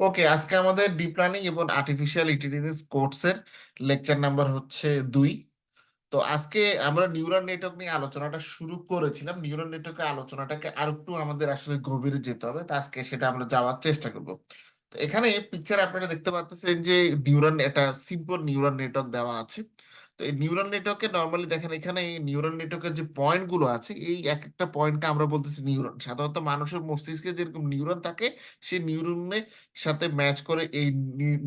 ওকে, আজকে আমাদের deep learning এবং আর্টিফিশিয়াল ইন্টেলিজেন্স কোর্সের লেকচার নাম্বার হচ্ছে 2। তো আজকে আমরা নিউরাল নেটওয়ার্ক নিয়ে আলোচনাটা শুরু করেছিলাম। নিউরাল নেটওয়ার্কের আলোচনাটাকে আর একটু আমাদের আসলে গভীরে যেতে হবে, তো আজকে সেটা আমরা যাওয়ার চেষ্টা করব। তো এখানে পিকচার আপনারা দেখতে পাচ্ছেন যে একটা সিম্পল নিউরাল নেটওয়ার্ক দেওয়া আছে। তো এই নিউরাল নেটওয়ার্কে নর্মালি দেখেন, এখানে এই নিউরাল নেটওয়ার্কের যে পয়েন্ট গুলো আছে, এই এক একটা পয়েন্টকে আমরা বলতেছি নিউরন। সাধারণত মানুষের মস্তিষ্কে যেরকম নিউরন থাকে, সেই নিউরনের সাথে ম্যাচ করে এই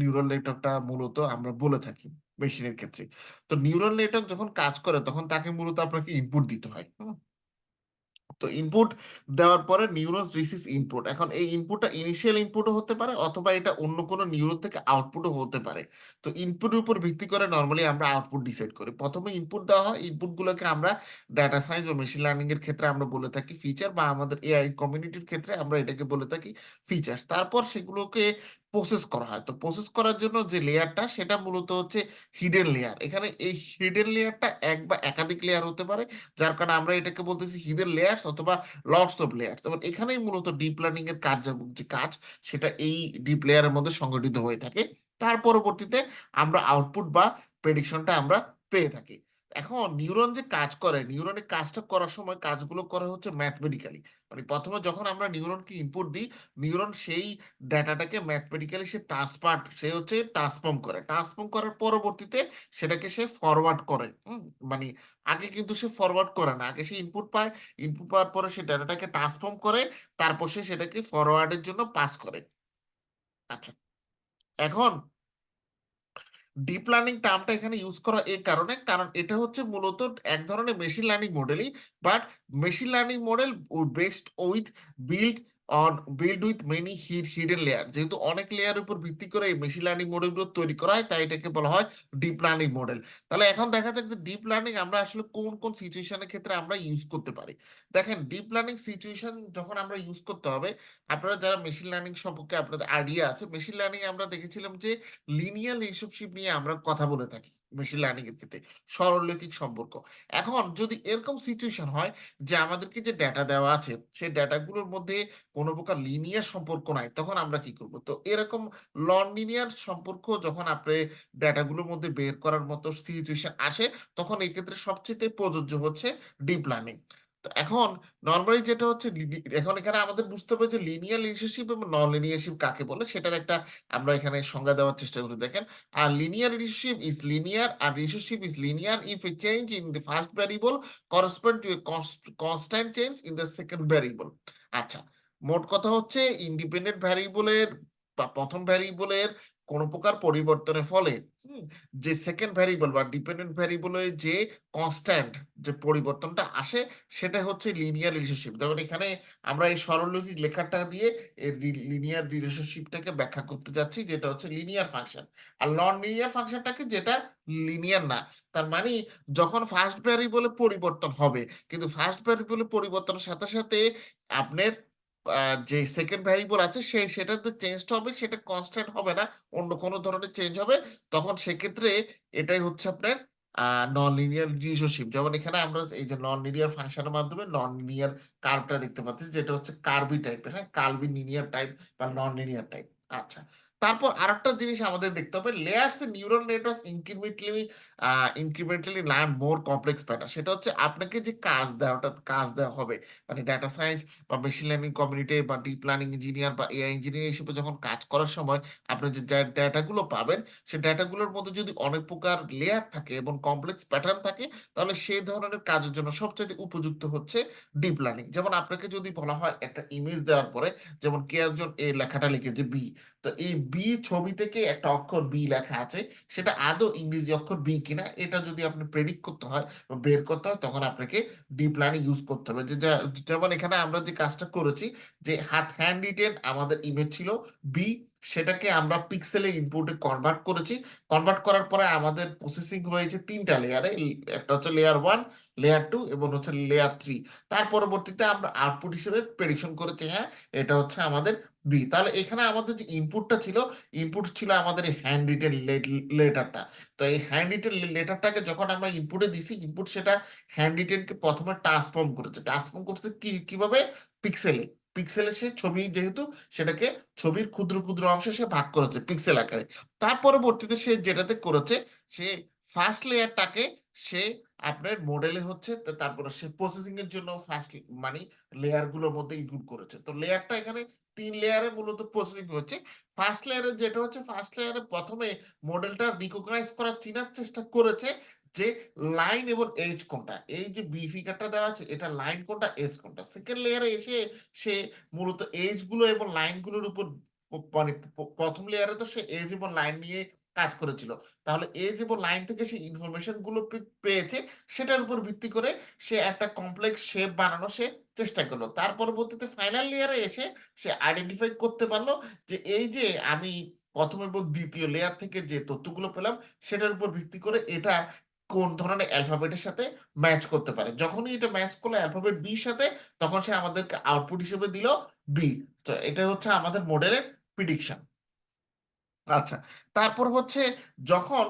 নিউরাল নেটওয়ার্কটা মূলত আমরা বলে থাকি মেশিনের ক্ষেত্রে। তো নিউরাল নেটওয়ার্ক যখন কাজ করে তখন তাকে মূলত আপনাকে ইনপুট দিতে হয়। তো ইনপুট দেওয়ার পরে নিউরনস রিসিভস ইনপুট। এখন এই ইনপুটটা ইনিশিয়াল ইনপুটও হতে পারে, অথবা এটা অন্য কোনো নিউরন থেকে আউটপুটও হতে পারে। তো ইনপুটের উপর ভিত্তি করে নর্মালি আমরা আউটপুট ডিসাইড করি। প্রথমে ইনপুট দেওয়া হয়, ইনপুটগুলোকে আমরা ডাটা সায়েন্স বা মেশিন লার্নিং এর ক্ষেত্রে আমরা বলে থাকি ফিচার, বা আমাদের এআই কমিউনিটির ক্ষেত্রে আমরা এটাকে বলে থাকি ফিচার্স। তারপর সেগুলোকে প্রসেস করা হয়। তো প্রসেস করার জন্য যে লেয়ারটা, সেটা মূলত হচ্ছে হিডেন লেয়ার। এখানে এই হিডেন লেয়ারটা এক বা একাধিক লেয়ার হতে পারে, যার কারণে আমরা এটাকে বলতেছি হিডেন লেয়ার্স অথবা লটস অফ লেয়ার্স। এবং এখানেই মূলত ডিপ লার্নিং এর যে কাজ, সেটা এই ডিপ লেয়ারের মধ্যে সংগঠিত হয়ে থাকে। তার পরবর্তীতে আমরা আউটপুট বা প্রেডিকশনটা আমরা পেয়ে থাকি। এখন নিউরন যে কাজ করে, নিউরনের কাজটা করার সময় কাজগুলো করা হচ্ছে ম্যাথমেটিক্যালি। মানে প্রথমে যখন আমরা নিউরনকে ইনপুট দিই, নিউরন সেই ডাটাটাকে ম্যাথমেটিক্যালি ট্রান্সফর্ম করে। ট্রান্সফর্ম করার পরবর্তীতে সেটাকে সে ফরওয়ার্ড করে। মানে আগে কিন্তু সে ফরওয়ার্ড করে না, আগে সে ইনপুট পায়। ইনপুট পাওয়ার পরে সে ডাটাটাকে ট্রান্সফর্ম করে, তারপর সে সেটাকে ফরওয়ার্ডের জন্য পাস করে। আচ্ছা, এখন ডিপ লার্নিং টার্মটা এখানে ইউজ করা এই কারণে, কারণ এটা হচ্ছে মূলত এক ধরনের মেশিন লার্নিং মডেলই। But machine learning model based with build build with many hidden layer. যেহেতু অনেক লেয়ার উপর ভিত্তি করে এই মেশিন লার্নিং মডেলগুলো তৈরি করা হয়, তাই এটাকে বলা হয় ডিপ লার্নিং মডেল। তাহলে এখন দেখা যাক যে ডিপ লার্নিং আমরা আসলে কোন কোন সিচুয়েশনের ক্ষেত্রে আমরা ইউজ করতে পারি। দেখেন, ডিপ লার্নিং সিচুয়েশন যখন আমরা ইউজ করতে হবে, আপনারা যারা মেশিন লার্নিং সম্পর্কে আপনাদের আইডিয়া আছে, মেশিন লার্নিং আমরা দেখেছিলাম যে লিনিয়ার রিলেশনশিপ নিয়ে আমরা কথা বলে থাকি মেশিন লার্নিং এর ক্ষেত্রে, সরলরৈখিক সম্পর্ক। এখন যদি এরকম সিচুয়েশন হয় যে আমাদেরকে যে ডেটা দেওয়া আছে, সেই ডেটাগুলোর মধ্যে কোনো প্রকার লিনিয়ার সম্পর্ক নাই, তখন আমরা কি করব? তো এরকম নন লিনিয়ার সম্পর্ক যখন আপনি ডেটাগুলোর মধ্যে বের করার মতো সিচুয়েশন আসে, তখন এই ক্ষেত্রে সবচেয়ে প্রযোজ্য হচ্ছে ডিপ লার্নিং। তো এখন নর্মালি যেটা হচ্ছে এখন এখানে আমাদের বুঝতে হবে যে লিনিয়ার রিলেশনশিপ এবং নন লিনিয়ারশিপ কাকে বলে, সেটার একটা আমরা এখানে সংজ্ঞা দেওয়ার চেষ্টা করি। দেখেন, আর লিনিয়ার রিলেশনশিপ ইজ লিনিয়ার, আর relationship is linear if a change in the first variable correspond to a constant change in the second variable. আচ্ছা, মোট কথা হচ্ছে ইন্ডিপেন্ডেন্ট ভ্যারিয়েবলের বা প্রথম ভ্যারিয়েবলের কোনো প্রকার পরিবর্তনের ফলে যে সেকেন্ড ভ্যারিয়েবল বা ডিপেন্ডেন্ট ভ্যারিয়েবলের যে কনস্ট্যান্ট, যে পরিবর্তনটা আসে, সেটা হচ্ছে লিনিয়ার রিলেশনশিপ। যেমন এখানে আমরা এই সরলরৈখিক লেখাটা দিয়ে এর লিনিয়ার রিলেশনশিপটাকে ব্যাখ্যা করতে যাচ্ছি, যেটা হচ্ছে লিনিয়ার ফাংশন। আর নন লিনিয়ার ফাংশনটাকে যেটা লিনিয়ার না। তার মানে যখন ফার্স্ট ভ্যারিয়েবলে পরিবর্তন হবে, কিন্তু ফার্স্ট ভ্যারিয়েবলে পরিবর্তনের সাথে সাথে আপনার যে সেকেন্ড ভ্যারিয়েবল আছে সেটাতে চেঞ্জটা হবে, সেটা কনস্ট্যান্ট হবে না, অন্য কোনো ধরনের চেঞ্জ হবে। তখন সেক্ষেত্রে এটাই হচ্ছে আপনার নন লিনিয়ার রিলেশনশিপ। যেমন এখানে আমরা এই যে নন লিনিয়ার ফাংশনের মাধ্যমে নন লিনিয়ার কার্ভটা দেখতে পাচ্ছি, যেটা হচ্ছে কার্ভি টাইপের। হ্যাঁ, কার্ভি লিনিয়ার টাইপ বা নন লিনিয়ার টাইপ। আচ্ছা, তারপর আরেকটা জিনিস আমাদের দেখতে হবে, layers neural network incrementally learn more complex pattern. সেটা হচ্ছে আপনাকে যে কাজ দেওয়া হবে, মানে ডাটা সায়েন্স বা মেশিন লার্নিং কমিউনিটি বা ডিপ লার্নিং ইঞ্জিনিয়ার বা এআই ইঞ্জিনিয়ার হিসেবে যখন কাজ করার সময় আপনি যে ডেটাগুলো পাবেন, সেই ডেটাগুলোর মধ্যে যদি অনেক প্রকার লেয়ার থাকে এবং কমপ্লেক্স প্যাটার্ন থাকে, তাহলে সেই ধরনের কাজের জন্য সবচেয়ে উপযুক্ত হচ্ছে ডিপ লার্নিং। যেমন আপনাকে যদি বলা হয় একটা ইমেজ দেওয়ার পরে, যেমন কে একজন এই লেখাটা লিখেছে বি, তো এই বি ছবি থেকে একটা অক্ষর বি লেখা আছে, সেটা আদৌ ইংরেজি অক্ষর বি কিনা, এটা যদি আপনি প্রেডিক্ট করতে হয় বা বের করতে হয়, তখন আপনাকে ডিপ লার্নিং ইউজ করতে হবে। যেমন এখানে আমরা যে কাজটা করেছি, যে হ্যান্ড রিটেন আমাদের ইমেজ ছিল বি, সেটাকে আমরা পিক্সেলে ইনপুটে কনভার্ট করেছি। কনভার্ট করার পরে আমাদের প্রসেসিং হয়েছে তিনটা লেয়ারে, একটা হচ্ছে লেয়ার 1, লেয়ার 2 এবং হচ্ছে লেয়ার 3। তার পরবর্তীতে আমরা আউটপুট হিসেবে প্রেডিকশন করেছি, হ্যাঁ এটা হচ্ছে আমাদের বি। তাহলে এখানে আমাদের যে ইনপুটটা ছিল, ইনপুট ছিল আমাদের এই হ্যান্ড রিটেন লেটারটা। তো এই হ্যান্ড রিটেন লেটারটাকে যখন আমরা ইনপুটে দিছি, ইনপুট সেটা হ্যান্ড রিটেনকে প্রথমে ট্রান্সফর্ম করছে কি কিভাবে? পিক্সেলে। পিক্সেলে সে ছবি যেহেতু সেটাকে ছবির ক্ষুদ্র ক্ষুদ্র অংশে সে ভাগ করেছে পিক্সেল আকারে। তার পরবর্তীতে সে যেটাতে করেছে, সে ফার্স্ট লেয়ারটাকে সে আপনার মডেলে হচ্ছে তারপরে সে প্রসেসিং এর জন্য ফার্স্ট মানে লেয়ার গুলোর মধ্যে ইনক্লুড করেছে। তো লেয়ারটা এখানে 3 লেয়ারে মূলত প্রসেসিং হচ্ছে। ফার্স্ট লেয়ারে যেটা হচ্ছে, ফার্স্ট লেয়ারে প্রথমে মডেলটা রিকগনাইজ করার চিনার চেষ্টা করেছে যে লাইন এবং এজ কোনটা, এই যে বি ফিগারটা দেওয়া আছে এটা লাইন কোনটা এজ কোনটা। সেকেন্ড লেয়ারে এসে সে মূলত এজ গুলো এবং লাইন গুলোর উপর মানে প্রথম লেয়ারে তো সে এজ এবং লাইন নিয়ে কাজ করেছিল, তাহলে এজ এবং লাইন থেকে সে ইনফরমেশন গুলো পেয়েছে, সেটার উপর ভিত্তি করে সে একটা কমপ্লেক্স শেপ বানানো সে চেষ্টা করলো। তার পরবর্তীতে ফাইনাল লেয়ারে এসে সে আইডেন্টিফাই করতে পারলো যে এই যে আমি প্রথম এবং দ্বিতীয় লেয়ার থেকে যে তথ্যগুলো পেলাম সেটার উপর ভিত্তি করে এটা কোন ধরনের অ্যালফাবেটের সাথে ম্যাচ করতে পারে। যখনই এটা ম্যাচ করলো অ্যালফাবেট বির সাথে, তখন সে আমাদেরকে আউটপুট হিসেবে দিল বি। তো এটা হচ্ছে আমাদের মডেলের প্রিডিকশন। আচ্ছা, তারপর হচ্ছে যখন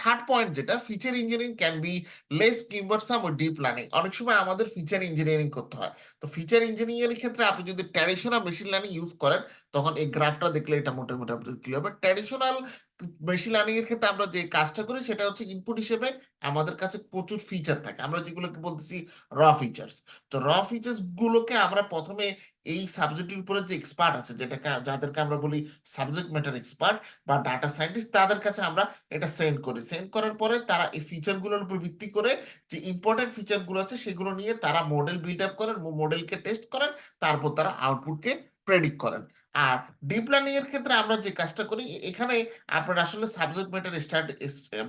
থার্ড পয়েন্ট যেটা, feature engineering can be less cumbersome ও ডিপ লার্নিং। অনেক সময় আমাদের ফিচার ইঞ্জিনিয়ারিং করতে হয়। তো ফিচার ইঞ্জিনিয়ারিং ক্ষেত্রে আপনি যদি ট্র্যাডিশনাল মেশিন লার্নিং ইউজ করেন, তখন এই গ্রাফটা দেখলে এটা মোটামুটি আপনাদের ক্লিয়ার হবে। ট্র্যাডিশনাল মেশিন লার্নিং এর ক্ষেত্রে আমরা যে কাজটা করি সেটা হচ্ছে ইনপুট হিসেবে আমাদের কাছে প্রচুর ফিচার থাকে, আমরা যেগুলোকে বলতেছি র ফিচার্স। তো র ফিচার্স গুলোকে আমরা প্রথমে এই সাবজেক্টের উপরে যে এক্সপার্ট আছে, যেটাকে যাদেরকে আমরা বলি সাবজেক্ট ম্যাটার এক্সপার্ট বা ডাটা সায়েন্টিস্ট, তাদের কাছে আমরা এটা সেন্ড করি। সেন্ড করার পরে তারা এই ফিচার গুলোর উপর ভিত্তি করে যে ইম্পর্টেন্ট ফিচার গুলো আছে সেগুলো নিয়ে তারা মডেল বিল্ড আপ করেন, মডেলকে টেস্ট করেন, তারপর তারা আউটপুটকে প্রেডিক্ট করেন। আর ডিপ লার্নিং এর ক্ষেত্রে আমরা যে কাজটা করি, এখানে আপনার আসলে সাবজেক্ট ম্যাটার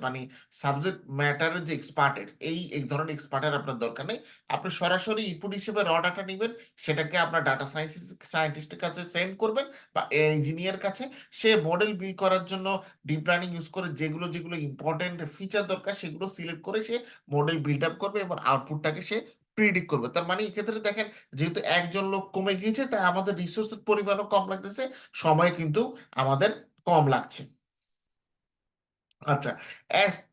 মানে সাবজেক্ট ম্যাটারের যে এক্সপার্টের এই ধরনের এক্সপার্টের আপনার দরকার নেই। আপনি সরাসরি ইনপুট হিসেবে র ডাটা নেবেন, সেটাকে আপনার ডাটা সায়েন্টিস্টের কাছে সেন্ড করবেন বা ইঞ্জিনিয়ার কাছে। সে মডেল বিল্ড করার জন্য ডিপ লার্নিং ইউজ করে যেগুলো যেগুলো ইম্পর্টেন্ট ফিচার দরকার সেগুলো সিলেক্ট করে সে মডেল বিল্ড আপ করবে এবং আউটপুটটাকে সে প্রিডিক্ট করবে। তার মানে এক্ষেত্রে দেখেন, যেহেতু একজন লোক কমে গিয়েছে তাই আমাদের রিসোর্সের পরিমাণও কম লাগতেছে, সময় কিন্তু আমাদের কম লাগছে। আচ্ছা,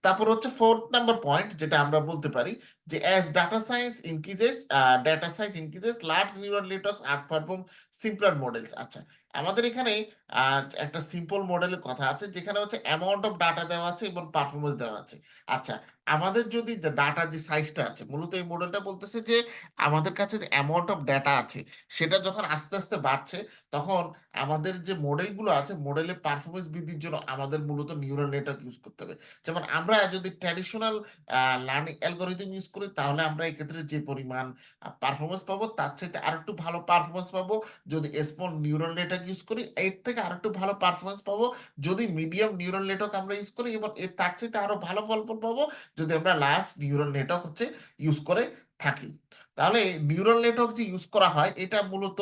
তারপর হচ্ছে ফোর্থ নাম্বার পয়েন্ট যেটা আমরা বলতে পারি যে as data science increases large neural networks outperform simpler models. আচ্ছা, আমাদের এখানে একটা সিম্পল মডেলের কথা আছে যেখানে হচ্ছে অ্যামাউন্ট অফ ডাটা দেওয়া আছে এবং পারফরমেন্স দেওয়া আছে। আচ্ছা, আমাদের যদি ডাটা যে সাইজটা আছে, মূলত এই মডেলটা বলতেছে যে আমাদের কাছে যে অ্যামাউন্ট অফ ডাটা আছে সেটা যখন আস্তে আস্তে বাড়ছে, তখন আমাদের যে মডেলগুলো আছে মডেলের পারফরমেন্স বৃদ্ধির জন্য আমাদের মূলত নিউরাল নেটওয়ার্ক ইউজ করতে হবে। যেমন আমরা যদি ট্র্যাডিশনাল লার্নিং অ্যালগোরিদম ইউজ করি, তাহলে আমরা এক্ষেত্রে যে পরিমাণ পারফরমেন্স পাবো তার চাইতে আরেকটু ভালো পারফরমেন্স পাবো যদি স্মল নিউরাল নেটওয়ার্ক ইউজ করি, এর থেকে আরেকটু ভালো পারফরমেন্স পাবো যদি মিডিয়াম নিউরাল নেটওয়ার্ক আমরা ইউজ করি, এবং এর তার চাইতে আরো ভালো ফলাফল পাবো যদি আমরা লার্জ নিউরাল নেটওয়ার্ক হচ্ছে ইউজ করে থাকি। তাহলে নিউরাল নেটওয়ার্ক যে ইউজ করা হয় এটা মূলত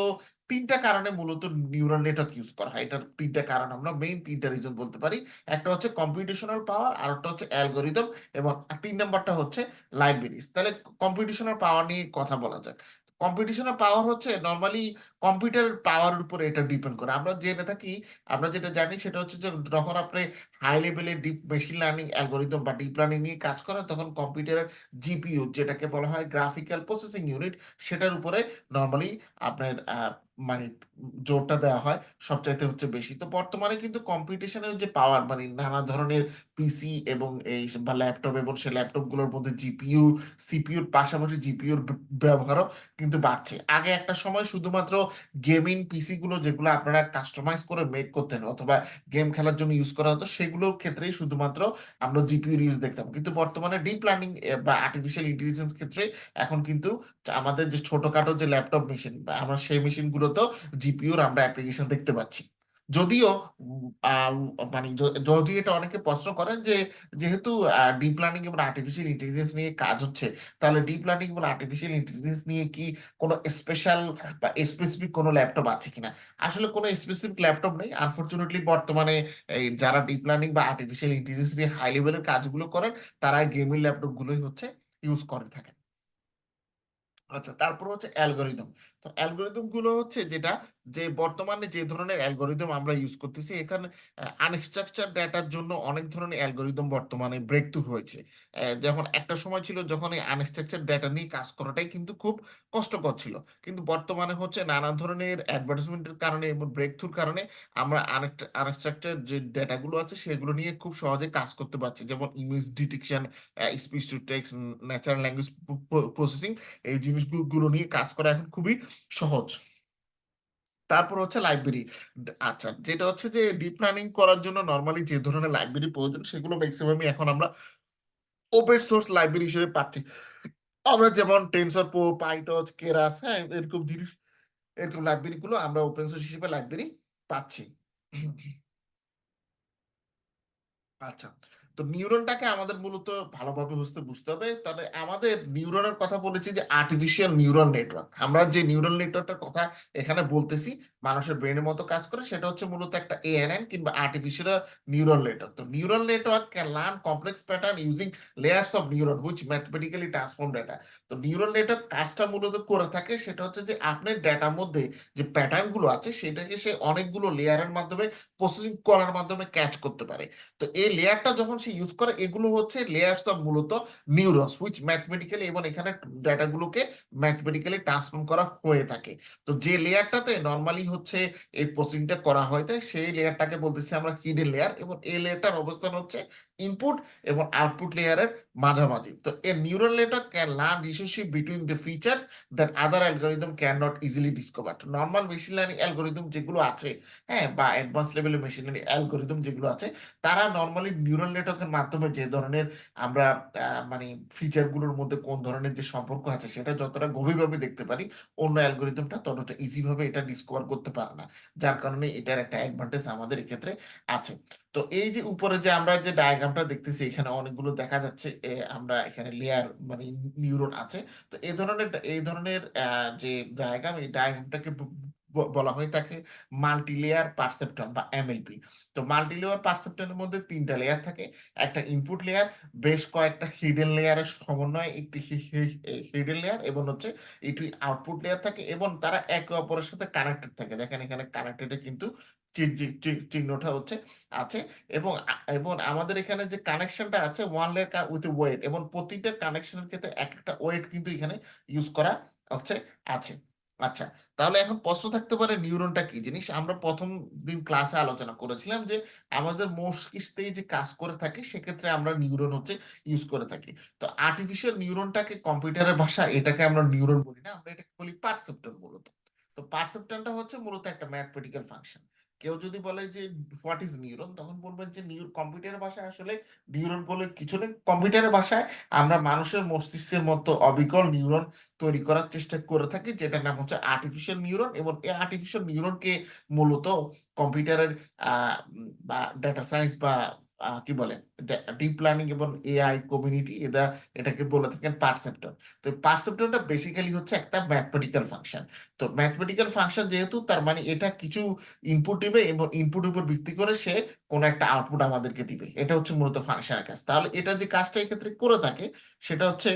তিনটা কারণে মূলত নিউরাল নেটওয়ার্ক ইউজ করা হয়। এটার তিনটা কারণ, আমরা মেইন তিনটা রিজন বলতে পারি। একটা হচ্ছে কম্পিউটেশনাল পাওয়ার, আর একটা হচ্ছে অ্যালগোরিদম, এবং 3 নম্বরটা হচ্ছে লাইব্রেরিজ। তাহলে কম্পিউটেশনাল পাওয়ার নিয়ে কথা বলা যাক। কম্পিউটেশনাল পাওয়ার হচ্ছে নর্মালি কম্পিউটারের পাওয়ারের উপর এটা ডিপেন্ড করে। আমরা জেনে থাকি, আমরা যেটা জানি সেটা হচ্ছে যে যখন আপনি হাই লেভেলের ডিপ মেশিন লার্নিং অ্যালগোরিদম বা ডিপ লার্নিং নিয়ে কাজ করেন, তখন কম্পিউটারের জিপিইউ যেটাকে বলা হয় গ্রাফিক্যাল প্রসেসিং ইউনিট, সেটার উপরে নর্মালি আপনার মানে জোরটা দেওয়া হয় সবচাইতে হচ্ছে বেশি। তো বর্তমানে কিন্তু কম্পিউটেশনের যে পাওয়ার মানে নানা ধরনের পিসি এবং এই বা ল্যাপটপ, এবং সেই ল্যাপটপ গুলোর মধ্যে জিপিইউ সিপিইউর পাশাপাশি জিপিইউর ব্যবহারও কিন্তু বাড়ছে। আগে একটা সময় শুধুমাত্র গেমিং পিসি গুলো যেগুলো আপনারা কাস্টমাইজ করে মেক করতেন অথবা গেম খেলার জন্য ইউজ করা হতো, সেগুলোর ক্ষেত্রেই শুধুমাত্র আমরা জিপিইউর ইউজ দেখতাম। কিন্তু বর্তমানে ডিপ লার্নিং বা আর্টিফিশিয়াল ইন্টেলিজেন্স ক্ষেত্রে এখন কিন্তু আমাদের যে ছোটখাটো যে ল্যাপটপ মেশিন বা আমরা সেই মেশিন গুলোতেও জিপিইউর আমরা অ্যাপ্লিকেশন দেখতে পাচ্ছি। যদিও মানে যদিও এটা অনেকে প্রশ্ন করেন যে যেহেতু ডিপ লার্নিং এবং আর্টিফিশিয়াল ইন্টেলিজেন্স নিয়ে কাজ হচ্ছে, তাহলে ডিপ লার্নিং এবং আর্টিফিশিয়াল ইন্টেলিজেন্স নিয়ে কি কোনো স্পেশাল বা স্পেসিফিক কোনো ল্যাপটপ আছে কিনা। আসলে কোনো স্পেসিফিক ল্যাপটপ নেই আনফরচুনেটলি। বর্তমানে এই যারা ডিপ লার্নিং বা আর্টিফিশিয়াল ইন্টেলিজেন্স নিয়ে হাই লেভেলের কাজগুলো করেন, তারা গেমিং ল্যাপটপ গুলোই হচ্ছে ইউজ করে থাকেন। আচ্ছা, তারপর হচ্ছে অ্যালগোরিদম। তো অ্যালগোরিদম গুলো হচ্ছে যেটা যে বর্তমানে যে ধরনের অ্যালগোরিদম আমরা ইউজ করতেছি এখানে আনস্ট্রাকচার ডেটার জন্য অনেক ধরনের অ্যালগোরিদম বর্তমানে ব্রেক থ্রু হয়েছে। যেমন একটা সময় ছিল যখন এই আনস্ট্রাকচার ডেটা নিয়ে কাজ করাটাই কিন্তু খুব কষ্টকর ছিল, কিন্তু বর্তমানে হচ্ছে নানা ধরনের অ্যাডভার্টাইজমেন্টের কারণে এবং ব্রেক থ্রুর কারণে আমরা আনস্ট্রাকচার যে ডেটাগুলো আছে সেগুলো নিয়ে খুব সহজে কাজ করতে পারছি, যেমন image detection, speech to text, natural language processing, এই জিনিসগুলো নিয়ে কাজ করা এখন খুবই সহজ। তারপর হচ্ছে লাইব্রেরি। আচ্ছা, যেটা হচ্ছে যে ডিপ লার্নিং করার জন্য নর্মালি যে ধরনের লাইব্রেরি প্রয়োজন সেগুলো ম্যাক্সিমামই এখন আমরা ওপেন সোর্স লাইব্রেরি হিসেবে পাচ্ছি। আমরা যেমন টেনসর প্রো, পাইটর্চ, কেরাস, হ্যাঁ এরকম জিনিস, এরকম লাইব্রেরি গুলো আমরা ওপেন সোর্স হিসেবে লাইব্রেরি পাচ্ছি। আচ্ছা, তো নিউরনটাকে আমাদের মূলত ভালোভাবে বুঝতে হবে। তাহলে আমাদের নিউরনের কথা বলেছি যে আর্টিফিশিয়াল নিউরাল নেটওয়ার্ক, আমরা যে নিউরাল নেটওয়ার্কটার কথা এখানে বলতেছি মানুষের ব্রেনের মতো কাজ করে, সেটা হচ্ছে মূলত একটা এএনএন কিংবা আর্টিফিশিয়াল নিউরাল নেটওয়ার্ক। তো neural network can learn complex pattern using layers of neuron which mathematically transform data. তো নিউরাল নেটওয়ার্ক কাজটা মূলত করে থাকে সেটা হচ্ছে যে আপনার ডেটার মধ্যে যে প্যাটার্ন গুলো আছে সেটাকে সে অনেকগুলো লেয়ারের মাধ্যমে প্রসেসিং করার মাধ্যমে ক্যাচ করতে পারে। তো এই লেয়ারটা যখন সে ইউজ করে এগুলো হচ্ছে লেয়ার্স অফ মূলত নিউরনস হুইচ ম্যাথমেটিক্যালি, এবং এখানে ডেটাগুলোকে ম্যাথমেটিক্যালি ট্রান্সফর্ম করা হয়ে থাকে। তো যে লেয়ারটাতে নর্মালি হচ্ছে এই প্রসেসিংটা করা হয় তাই সেই লেয়ারটাকে বলতেছি আমরা হিডেন লেয়ার, এবং এই লেয়ারটার অবস্থান হচ্ছে ইনপুট এবং আউটপুট লেয়ারের মাঝামাঝি। তো a neural network can learn relationship between the features that other algorithm can not easily discover. Normal machine learning algorithm যেগুলো আছে, হ্যাঁ, বা অ্যাডভান্স লেভেলের মেশিন লার্নিং অ্যালগোরিদম যেগুলো আছে, তারা নর্মালি নিউরাল নেটওয়ার্কের মাধ্যমে যে ধরনের আমরা মানে ফিচার গুলোর মধ্যে কোন ধরনের যে সম্পর্ক আছে সেটা যতটা গভীরভাবে দেখতে পারি, অন্য অ্যালগোরিদমটা ততটা ইজি ভাবে এটা ডিসকভার করতে পারে না। যার কারণে এটার একটা অ্যাডভান্টেজ আমাদের এক্ষেত্রে আছে। তো এই যে উপরে যে আমরা যে ডায়াগ্রামটা দেখতেছি এখানে অনেকগুলো দেখা যাচ্ছে, আমরা এখানে লেয়ার মানে নিউরন আছে। তো এই ধরনের যে ডায়াগ্রাম, এই ডায়াগ্রামটাকে বলা হয় তাকে মাল্টি লেয়ার পারসেপ্ট্রন বা এমএলপি। তো মাল্টি লেয়ার পারসেপ্ট্রনের মধ্যে তিনটা লেয়ার থাকে, একটা ইনপুট লেয়ার, বেশ কয়েকটা হিডেন লেয়ারের সমন্বয়ে একটি হিডেন লেয়ার, এবং হচ্ছে এটি আউটপুট লেয়ার থাকে, এবং তারা একে অপরের সাথে কানেক্টেড থাকে। দেখেন এখানে কানেক্টেড কিন্তু চিহ্নটা হচ্ছে আছে। এবং আমাদের এখানে যে কানেকশনটা আছে ওয়ান লেয়ার উইথ ওয়েট, এবং প্রতিটা কানেকশনের ক্ষেত্রে এক একটা ওয়েট কিন্তু এখানে ইউজ করা হচ্ছে আছে। আচ্ছা, তাহলে এখন প্রশ্ন থাকতে পারে নিউরনটা কি জিনিস। আমরা প্রথম দিন ক্লাসে আলোচনা করেছিলাম যে আমাদের মস্তিষ্কে যে কাজ করে থাকে সেক্ষেত্রে আমরা নিউরন হচ্ছে ইউজ করে থাকি। তো আর্টিফিশিয়াল নিউরনটাকে কম্পিউটারের ভাষা এটাকে আমরা নিউরন বলি না, আমরা এটাকে বলি পারসেপ্ট্রন মূলত। তো পারসেপ্ট্রনটা হচ্ছে মূলত একটা ম্যাথমেটিক্যাল ফাংশন। কেউ যদি বলে যে হোয়াট ইজ নিউরন, তখন বলবেন যে কম্পিউটারের ভাষায় আসলে নিউরন বলে কিছু নেই। কম্পিউটারের ভাষায় আমরা মানুষের মস্তিষ্কের মতো অবিকল নিউরন তৈরি করার চেষ্টা করে থাকি, যেটার নাম হচ্ছে আর্টিফিশিয়াল নিউরন। এবং এই আর্টিফিশিয়াল নিউরনকে মূলত কম্পিউটারের বা ডেটা সায়েন্স বা কি বলে ডিপ লার্নিং এবং এআই কমিউনিটি এটাকে বলে থাকেন পারসেপ্টর। তো পারসেপ্টরটা বেসিক্যালি হচ্ছে একটা ম্যাথমেটিক্যাল ফাংশন। তো ম্যাথমেটিক্যাল ফাংশন যেহেতু, তার মানে এটা কিছু ইনপুট দিবে এবং ইনপুট উপর ভিত্তি করে সে কোনো একটা আউটপুট আমাদেরকে দিবে। এটা হচ্ছে মূলত ফাংশনের কাজ। তাহলে এটা যে কাজটা এক্ষেত্রে করে থাকে সেটা হচ্ছে,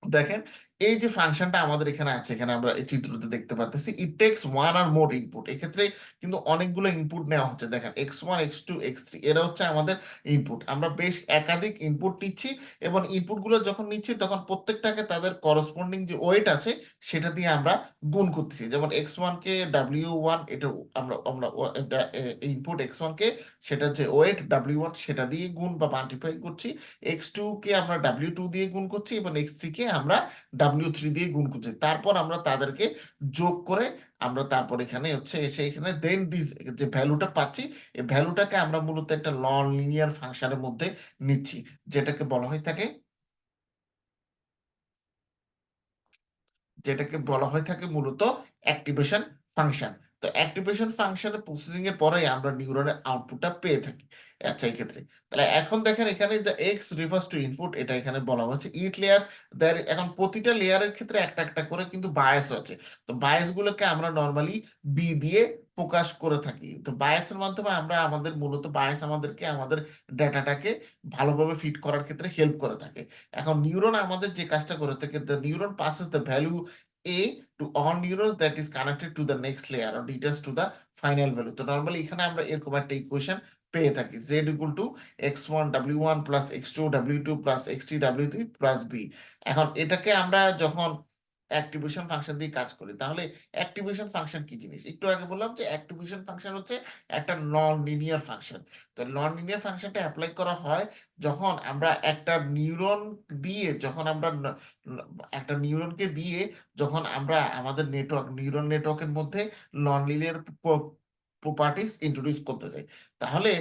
দেখেন এই যে ফাংশনটা আমাদের এখানে আছে, এখানে আমরা এই চিত্রতে দেখতে পাচ্ছি it takes one or more input. এক্ষেত্রে কিন্তু অনেকগুলো ইনপুট নেওয়া হচ্ছে। দেখেন x1, x2, x3 এরা হচ্ছে আমাদের ইনপুট। আমরা বেশ একাধিক ইনপুট নিচ্ছি, এবং ইনপুট গুলো যখন নিচ্ছি তখন প্রত্যেকটাকে তাদের করসপন্ডিং যে ওয়েট আছে সেটা দিয়ে আমরা গুণ করতেছি। যেমন x1 কে w1, এটা আমরা আমরা ইনপুট x1 কে সেটা যে ওয়েট w1 সেটা দিয়ে গুণ বা মাল্টিপ্লাই করছি, x2 কে আমরা w2 দিয়ে গুণ করছি, এবং x3 কে আমরা w3 দিয়ে গুণ করছি। তারপর আমরা তাদেরকে যোগ করে আমরা তারপর এখানে হচ্ছে এসে এখানে দেন দিস যে ভ্যালুটা পাচ্ছি, এই ভ্যালুটাকে আমরা মূলত একটা নন লিনিয়ার ফাংশনের মধ্যে নিচ্ছি, যেটাকে বলা হয় থাকে মূলত অ্যাক্টিভেশন ফাংশন। তো অ্যাক্টিভেশন ফাংশনের প্রসেসিং এর পরে আমরা নিউরনের আউটপুটটা পেয়ে থাকি। আচ্ছা, এই ক্ষেত্রে তাহলে এখন দেখেন এখানে the X refers to input, এটা এখানে বলা হচ্ছে ইট লেয়ার। এখন প্রতিটা লেয়ারের ক্ষেত্রে একটা একটা করে কিন্তু বায়াস আছে। তো বায়াস গুলোকে আমরা নর্মালি বি দিয়ে প্রকাশ করে থাকি। তো বায়াসের মাধ্যমে আমরা আমাদের মূলত বায়াস আমাদেরকে আমাদের ডেটাটাকে ভালোভাবে ফিট করার ক্ষেত্রে হেল্প করে থাকে। এখন নিউরন আমাদের যে কাজটা করে থাকে, the neuron passes the value a to all neurons that is connected to the next layer or details to the final value। তো নর্মালি এখানে আমরা এরকম একটা ইকুয়েশন পেয়ে থাকি z equal to x1 w1 plus x2 w2 plus x3 w3 plus b। এখন এটাকে আমরা যখন অ্যাক্টিভেশন ফাংশন দিয়ে কাজ করি তাহলে অ্যাক্টিভেশন ফাংশন কি জিনিস, একটু আগে বললাম যে অ্যাক্টিভেশন ফাংশন হচ্ছে একটা নন লিনিয়ার ফাংশন। তো নন লিনিয়ার ফাংশনটা অ্যাপ্লাই করা হয় যখন আমরা একটা নিউরন দিয়ে যখন আমরা একটা নিউরনকে দিয়ে যখন আমরা আমাদের নিউরন নেটওয়ার্কের মধ্যে নন লিনিয়ার প্রপার্টিস ইন্ট্রোডিউস করতে চাই। তাহলে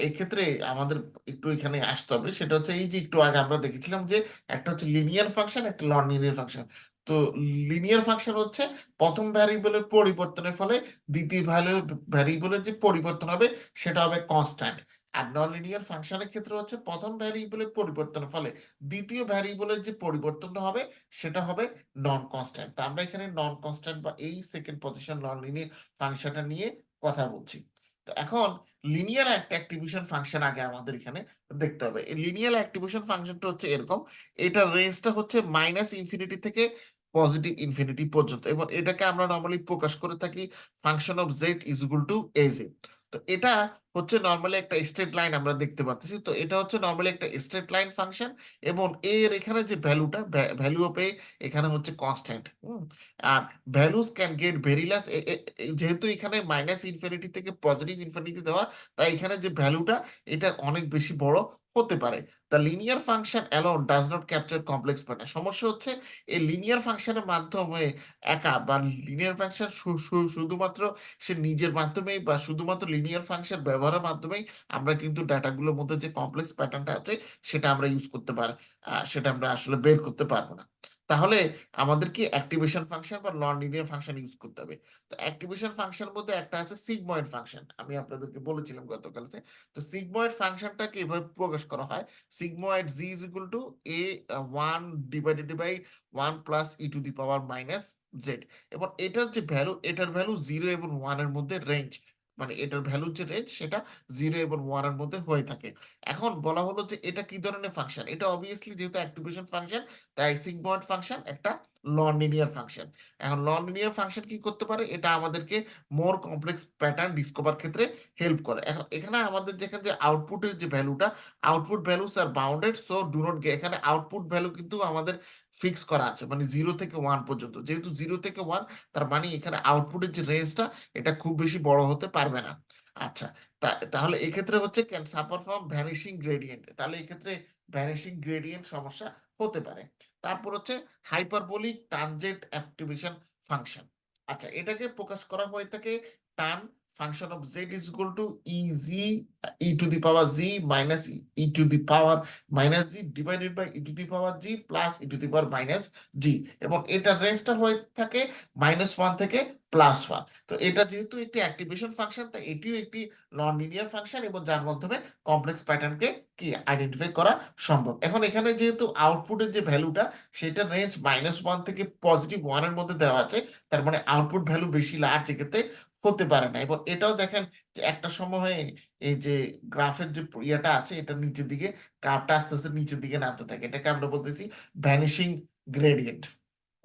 এক্ষেত্রে আমাদের একটু এখানে আসতে হবে, সেটা হচ্ছে এই যে একটু আগে আমরা দেখেছিলাম যে একটা হচ্ছে লিনিয়ার ফাংশন, একটা নন লিনিয়ার ফাংশন। তো লিনিয়ার ফাংশন হচ্ছে প্রথম ভ্যারিয়েবলের পরিবর্তনের ফলে দ্বিতীয় ভ্যারিয়েবলের যে পরিবর্তন হবে সেটা হবে কনস্ট্যান্ট। আর নন লিনিয়ার ফাংশনের ক্ষেত্রে হচ্ছে প্রথম ভ্যারিয়েবলের পরিবর্তনের ফলে দ্বিতীয় ভ্যারিয়েবলের যে পরিবর্তনটা হবে সেটা হবে নন কনস্ট্যান্ট। তো আমরা এখানে নন কনস্ট্যান্ট বা এই সেকেন্ড পজিশন নন লিনিয়ার ফাংশনটা নিয়ে কথা বলছি। তো এখন লিনিয়ার একটা অ্যাক্টিভেশন ফাংশন আগে আমাদের এখানে দেখতে হবে। এই লিনিয়ার অ্যাক্টিভেশন ফাংশনটা হচ্ছে এরকম, এটার রেঞ্জটা হচ্ছে মাইনাস ইনফিনিটি থেকে পজিটিভ ইনফিনিটি পর্যন্ত, এবং এটাকে আমরা নর্মালি প্রকাশ করে থাকি function of Z is equal to H. তো এটা হচ্ছে নর্মালি একটা স্ট্রেট লাইন আমরা দেখতে পাচ্ছি। তো এটা হচ্ছে নর্মালি একটা স্ট্রেট লাইন ফাংশন, এবং এর এখানে যে ভ্যালুটা ভ্যালু অফ এ এখানে হচ্ছে কনস্ট্যান্ট। আর ভ্যালুস ক্যান গেট ভেরিলাস, যেহেতু এখানে মাইনাস ইনফিনিটি থেকে পজিটিভ ইনফিনিটি দেওয়া, তাই এখানে যে ভ্যালুটা এটা অনেক বেশি বড় হতে পারে। The linear function alone does not capture complex pattern. সমস্যা হচ্ছে এই লিনিয়ার ফাংশনের মাধ্যমে একা বা লিনিয়ার ফাংশন শুধুমাত্র সে নিজের মাধ্যমেই বা শুধুমাত্র লিনিয়ার ফাংশন ব্যবহারের মাধ্যমেই আমরা কিন্তু ডাটাগুলোর মধ্যে যে কমপ্লেক্স প্যাটার্নটা আছে সেটা আমরা ইউজ করতে পারি, সেটা আমরা আসলে বের করতে পারবো না। তাহলে আমাদেরকে অ্যাক্টিভেশন ফাংশন বা নন লিনিয়ার ফাংশন ইউজ করতে হবে। তো অ্যাক্টিভেশন ফাংশনের মধ্যে একটা আছে সিগময়েড ফাংশন, আমি আপনাদেরকে বলেছিলাম গতকাল। তো সিগময়েড ফাংশনটাকে এভাবে প্রকাশ করা হয়, sigmoid G is equal to A 1 divided by 1 plus E to the power minus Z. এবং এটার যে ভ্যালু, এটার ভ্যালু 0 এবং 1 এর মধ্যে রেঞ্জ, মানে এটার ভ্যালুর যে রেঞ্জ সেটা 0 এবং 1 এর মধ্যে হয়ে থাকে। এখন বলা হলো যে এটা কি ধরনের ফাংশন, এটা অবভিয়াসলি যেহেতু অ্যাক্টিভেশন ফাংশন তাই সিগময়েড ফাংশন একটা নন লিনিয়ার ফাংশন। এখন নন লিনিয়ার ফাংশন কি করতে পারে, এটা আমাদেরকে মোর কমপ্লেক্স প্যাটার্ন ডিসকভার ক্ষেত্রে হেল্প করে। এখন এখানে আমাদের যেখানে যে আউটপুটের যে ভ্যালুটা, output values are bounded, so do not get, এখানে আউটপুট ভ্যালু কিন্তু আমাদের ফিক্স করা আছে, মানে 0 থেকে 1 পর্যন্ত। যেহেতু 0 থেকে 1, তার মানে এখানে আউটপুটের যে রেঞ্জটা এটা খুব বেশি বড় হতে পারবে না। আচ্ছা, তাহলে এক্ষেত্রে হচ্ছে can suffer from vanishing gradient, তাহলে এক্ষেত্রে ভ্যানিশিং গ্রেডিয়েন্ট সমস্যা হতে পারে। তারপর হচ্ছে হাইপারবোলিক ট্রানজেন্ট অ্যাক্টিভেশন ফাংশন। আচ্ছা, এটাকে প্রকাশ করা হয়ে থাকে টান function of z is equal to e z e to the power z minus e to the power minus g divided by e to the power g plus e to the power minus g, এবং এটার রেঞ্জটা হয়ে থাকে -1 থেকে +1। তো এটা যেহেতু একটি অ্যাক্টিভেশন ফাংশন, তাই এটিও একটি নন লিনিয়ার ফাংশন, এবং যার মাধ্যমে কমপ্লেক্স প্যাটার্নকে কি আইডেন্টিফাই করা সম্ভব। এখন এখানে যেহেতু আউটপুটের যে ভ্যালুটা সেটা রেঞ্জ -1 থেকে +1 এর মধ্যে দেওয়া আছে, তার মানে আউটপুট ভ্যালু বেশি লার্জ এক্ষেত্রে হতে পারে না। এবং এটাও দেখেন যে একটা সময় এই যে গ্রাফের যে ইয়েটা আছে এটা নিচের দিকে, কার্ভটা আস্তে আস্তে নিচের দিকে নামতে থাকে, এটাকে আমরা বলতেছি ভ্যানিশিং গ্রেডিয়েন্ট।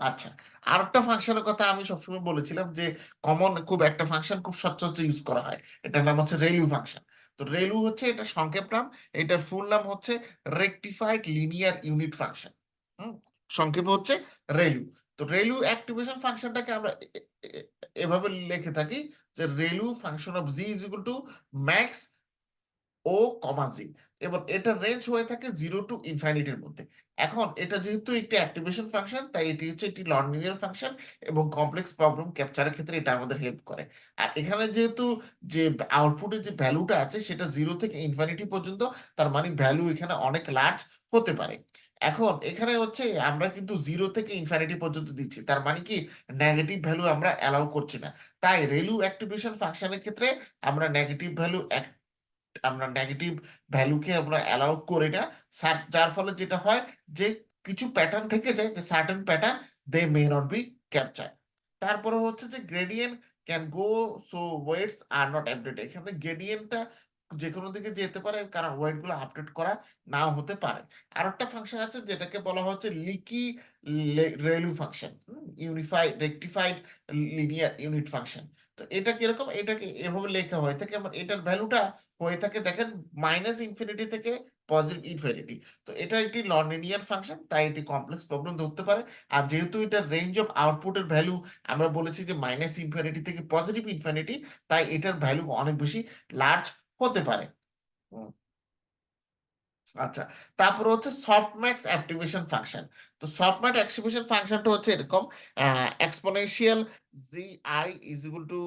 আচ্ছা, আর একটা ফাংশনের কথা আমি সবসময় বলেছিলাম যে কমন খুব একটা ফাংশন খুব সচরাচর ইউজ করা হয়, এটার নাম হচ্ছে রেলু ফাংশন। তো রেলু হচ্ছে এটা সংক্ষেপ নাম, এটার ফুল নাম হচ্ছে রেকটিফাইড লিনিয়ার ইউনিট ফাংশন। হুম, সংক্ষেপে হচ্ছে রেলু। তো রেলু অ্যাক্টিভেশন ফাংশনটাকে আমরা এভাবে লিখে থাকি যে ReLU function of z is equal to max o comma z, এবং এটা রেঞ্জ হয়ে থাকে 0 টু ইনফিনিটির মধ্যে। এখন এটা যেহেতু একটি অ্যাক্টিভেশন ফাংশন, তাই এটি হচ্ছে একটি নন লিনিয়ার ফাংশন, এবং কমপ্লেক্স প্রবলেম ক্যাপচারের ক্ষেত্রে এটা আমাদের হেল্প করে। আর এখানে যেহেতু যে আউটপুটের যে ভ্যালুটা আছে সেটা 0 থেকে ইনফিনিটি পর্যন্ত, তার মানে ভ্যালু এখানে অনেক লার্জ হতে পারে। এখন এখানে হচ্ছে আমরা কিন্তু 0 থেকে ইনফিনিটি পর্যন্ত দিচ্ছি, তার মানে কি নেগেটিভ ভ্যালু আমরা অ্যালাউ করছি না। তাই রেলু অ্যাক্টিভেশন ফাংশনের ক্ষেত্রে আমরা নেগেটিভ ভ্যালু ভ্যালুকে আমরা অ্যালাউ করি না। যার ফলে যেটা হয় যে কিছু প্যাটার্ন থেকে যায়, যে certain pattern they may not be capture. তারপরে হচ্ছে যে gradient can go, so weights are not updated. এখানে গ্রেডিয়েন্টটা যে কোনো দিকে যেতে পারে, কারণ ওয়েট গুলো আপডেট করা নাও হতে পারে। আর একটা ফাংশন আছে যেটাকে বলা হচ্ছে leaky ReLU function, unified rectified linear unit function. তো এটা কিরকম, এটাকে এভাবে লেখা হয়ে থাকে, মানে এটার ভ্যালুটা হয়ে থাকে দেখেন -ইনফিনিটি থেকে +ইনফিনিটি। তো এটা একটি নন লিনিয়ার ফাংশন, তাই এটি কমপ্লেক্স প্রবলেম ধরতে পারে। আর যেহেতু এটা রেঞ্জ অফ আউটপুটের ভ্যালু আমরা বলেছি যে -ইনফিনিটি থেকে +ইনফিনিটি, তাই এটার ভ্যালু অনেক বেশি লার্জ হতে পারে। হুম, আচ্ছা, তারপর হচ্ছে সফটম্যাক্স অ্যাক্টিভেশন ফাংশন। তো সফটম্যাক্স অ্যাক্টিভেশন ফাংশনটা হচ্ছে এরকম, exponential G I is equal two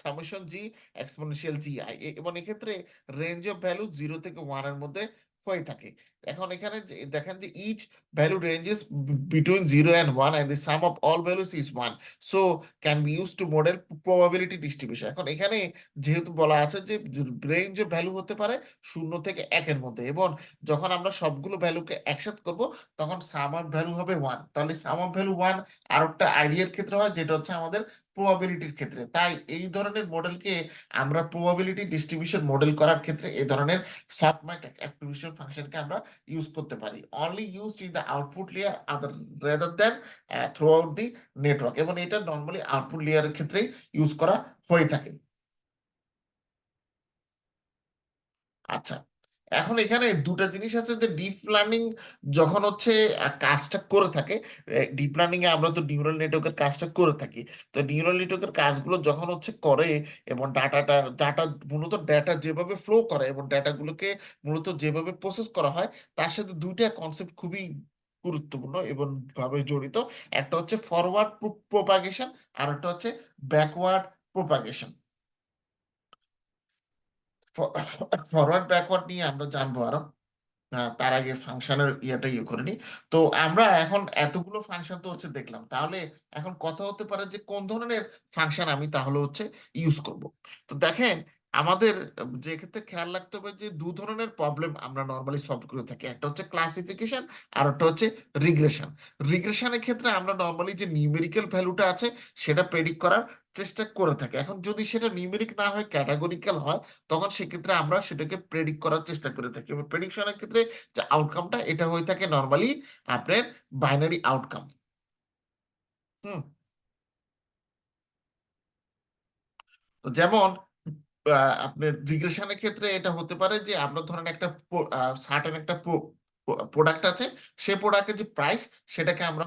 summation G exponential G I, এবং এক্ষেত্রে রেঞ্জ অফ ভ্যালু 0 থেকে 1 এর মধ্যে হয়ে থাকে। এখন এখানে দেখেন যে each value ranges between 0 and 1 and the sum of all values is 1, so can be used to model probability distribution। এখন এখানে যেহেতু বলা আছে যে রেঞ্জ অফ ভ্যালু হতে পারে 0 থেকে 1-এর মধ্যে, এবং যখন আমরা সবগুলো ভ্যালুকে একসাথে করব তখন সাম অফ ভ্যালু হবে 1। তাহলে সাম অফ ভ্যালু 1 আর একটা আইডিয়ার ক্ষেত্রে হয়, যেটা হচ্ছে আমাদের প্রবাবিলিটির ক্ষেত্রে। তাই এই ধরনের মডেলকে আমরা প্রবাবিলিটি ডিস্ট্রিবিউশন মডেল করার ক্ষেত্রে এই ধরনের সাবম্যাট অ্যাক্টিভেশন ফাংশনকে আমরা ইউজ করতে পারি, only used in the output layer other rather than through out the network, এবং এটা নর্মালি আউটপুট লেয়ারের ক্ষেত্রেই ইউজ করা হয়ে থাকে। আচ্ছা, এখন এখানে দুটা জিনিস আছে, যে ডিপ লার্নিং যখন হচ্ছে কাজটা করে থাকে, ডিপ লার্নিং এ আমরা তো নিউরাল নেটওয়ার্কের কাজটা করে থাকি। তো নিউরাল নেটওয়ার্কের কাজগুলো যখন হচ্ছে করে, এবং ডাটাটা ডাটা মূলত ডেটা যেভাবে ফ্লো করে এবং ডেটাগুলোকে মূলত যেভাবে প্রসেস করা হয়, তার সাথে দুইটা কনসেপ্ট খুবই গুরুত্বপূর্ণ এবং ভাবে জড়িত। একটা হচ্ছে ফরওয়ার্ড প্রোপাগেশন, আর একটা হচ্ছে ব্যাকওয়ার্ড প্রোপাগেশন। ফরওয়ার্ড ব্যাকওয়ার্ড নিয়ে আমরা জানবো আরো, তার আগে ফাংশনের ইয়েটা করে নি। তো আমরা এখন এতগুলো ফাংশন তো হচ্ছে দেখলাম, তাহলে এখন কথা হতে পারে যে কোন ধরনের ফাংশন আমি তাহলে হচ্ছে ইউজ করব। তো দেখেন, আমাদের যে ক্ষেত্রে খেয়াল রাখতে হবে যে দু ধরনের প্রবলেম আমরা নর্মালি সলভ করে থাকি, একটা হচ্ছে ক্লাসিফিকেশন আর একটা হচ্ছে রিগ্রেশন। রিগ্রেশনের ক্ষেত্রে আমরা নর্মালি যে নিউমেরিক্যাল ভ্যালুটা আছে সেটা প্রেডিক্ট করার চেষ্টা করে থাকি। এখন যদি সেটা নিউমেরিক না হয়, ক্যাটাগরিক্যাল হয়, তখন সেক্ষেত্রে আমরা সেটাকে প্রেডিক্ট করার চেষ্টা করে থাকি, এবং প্রেডিকশনের ক্ষেত্রে যে আউটকামটা এটা হয়ে থাকে নর্মালি আপনার বাইনারি আউটকাম। হুম, তো যেমন আপনার রিগ্রেশনের ক্ষেত্রে এটা হতে পারে যে আমরা ধরেন একটা সার্টেন একটা প্রোডাক্ট আছে, সেই প্রোডাক্টের যে প্রাইস সেটাকে আমরা